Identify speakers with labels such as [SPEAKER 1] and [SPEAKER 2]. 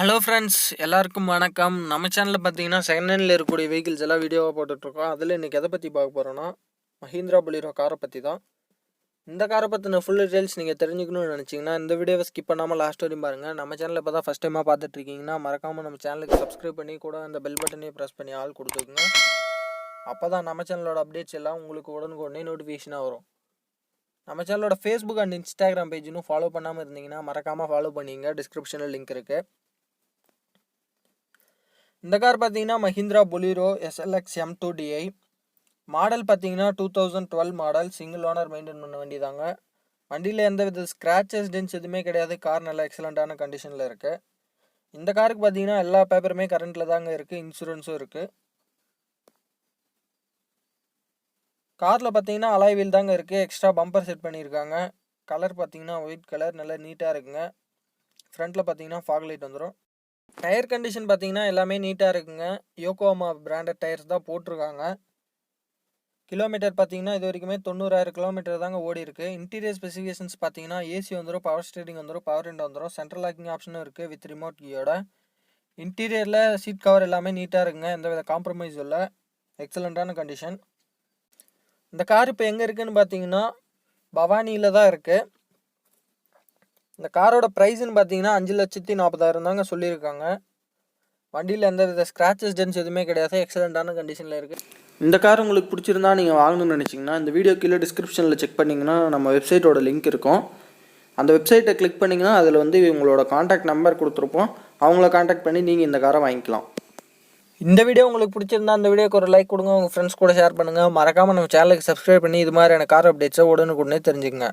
[SPEAKER 1] Hello friends, எல்லாருக்கும் வணக்கம். நம்ம சேனலில் பார்த்தீங்கன்னா செகண்ட் ஹேண்டில் இருக்கக்கூடிய வெஹிக்கிள்ஸ் எல்லாம் வீடியோவாக போட்டுட்ருக்கோம். அதில் இன்றைக்கி எதை பற்றி பார்க்க போகிறோன்னா மஹிந்திரா பொலிரோ காரை பற்றி தான். இந்த காரை பற்றின ஃபுல் டீட்டெயில்ஸ் நீங்கள் தெரிஞ்சுக்கணும்னு நினச்சிங்கன்னா இந்த வீடியோவை ஸ்கிப் பண்ணாமல் லாஸ்ட் வரையும் பாருங்கள். நம்ம சேனலில் இப்போ தான் ஃபஸ்ட் டைமாக பார்த்துட்ருக்கீங்கன்னா மறக்காமல் நம்ம சேனலுக்கு சப்ஸ்கிரைப் பண்ணி கூட அந்த பெல் பட்டனையும் ப்ரெஸ் பண்ணி ஆள் கொடுத்துக்குங்க. அப்போ தான் நம்ம சேனலோட அப்டேட்ஸ் எல்லாம் உங்களுக்கு உடனுக்குடனே நோட்டிஃபிகேஷனாக வரும். நம்ம சேனலோட ஃபேஸ்புக் அண்ட் இன்ஸ்டாகிராம் பேஜ் இன்னும் ஃபாலோ பண்ணாமல் இருந்தீங்கன்னா மறக்காமல் ஃபாலோ பண்ணிங்க. டிஸ்கிரிப்ஷனில் லிங்க் இருக்குது. இந்த கார் பார்த்தீங்கன்னா Mahindra Bolero SLX M2DI model பார்த்தீங்கன்னா 2012 மாடல். சிங்கிள் ஓனர் மெயின்டைன் பண்ண வண்டி தாங்க. வண்டியில் எந்த வித ஸ்க்ராச்சஸ் டென்ஸ் எதுவுமே கிடையாது. கார் நல்ல எக்ஸலண்ட்டான கண்டிஷனில் இருக்குது. இந்த காருக்கு பார்த்தீங்கன்னா எல்லா பேப்பருமே கரண்ட்டில் தாங்க இருக்குது. இன்சூரன்ஸும் இருக்குது. காரில் பார்த்தீங்கன்னா அலாய் வீல் தாங்க இருக்குது. எக்ஸ்ட்ரா பம்பர் செட் பண்ணியிருக்காங்க. கலர் பார்த்தீங்கன்னா ஒயிட் கலர், நல்லா நீட்டாக இருக்குங்க. ஃப்ரண்ட்டில் பார்த்தீங்கன்னா ஃபாக் லைட் வந்துடும். டயர் கண்டிஷன் பார்த்தீங்கன்னா எல்லாமே நீட்டாக இருக்குங்க. யோகோமா பிராண்டட் டயர்ஸ் தான் போட்டிருக்காங்க. கிலோமீட்டர் பார்த்தீங்கன்னா இது வரைக்குமே 90,000 கிலோமீட்டர் தாங்க ஓடி இருக்குது. இன்டீரியர் ஸ்பெசிஃபிகேஷன்ஸ் பார்த்தீங்கன்னா ஏசி வந்துடும், பவர் ஸ்டீரிங் வந்துடும், பவர் விண்டோ வந்துடும், சென்ட்ரல் லாக்கிங் ஆப்ஷனும் இருக்குது வித் ரிமோட் கீயோட. இன்டீரியரில் சீட் கவர் எல்லாமே நீட்டாக இருக்குங்க. எந்தவித காம்ப்ரமைஸும் இல்லை. எக்ஸலண்ட்டான கண்டிஷன். இந்த கார் இப்போ எங்கே இருக்குதுன்னு பார்த்தீங்கன்னா பவானியில் தான் இருக்குது. இந்த காரோட ப்ரைஸ்ன்னு பார்த்தீங்கன்னா 5,40,000 தாங்க சொல்லியிருக்காங்க. வண்டியில் எந்த வித ஸ்க்ராச்சஸ் டென்ஸ் எதுவுமே கிடையாது. எக்ஸலண்ட்டான கண்டிஷனில் இருக்குது. இந்த கார் உங்களுக்கு பிடிச்சிருந்தா நீங்கள் வாங்கணும்னு நினச்சிங்கன்னா இந்த வீடியோ கீழே டிஸ்கிரிப்ஷனில் செக் பண்ணிங்கன்னா நம்ம வெப்சைட்டோட லிங்க் இருக்கும். அந்த வெப்சைட்டை கிளிக் பண்ணிங்கன்னா அதில் வந்து உங்களோட காண்டாக்ட் நம்பர் கொடுத்துருப்போம். அவங்கள காண்டாக்ட் பண்ணி நீங்கள் இந்த காரை வாங்கிக்கலாம். இந்த வீடியோ உங்களுக்கு பிடிச்சிருந்தா அந்த வீடியோக்கு ஒரு லைக் கொடுங்க. உங்கள் ஃப்ரெண்ட்ஸ் கூட ஷேர் பண்ணுங்கள். மறக்காமல் நம்ம சேனலுக்கு சப்ஸ்கிரைப் பண்ணி இது மாதிரியான கார் அப்டேட்ஸை உடனுக்குடனே தெரிஞ்சுக்கங்க.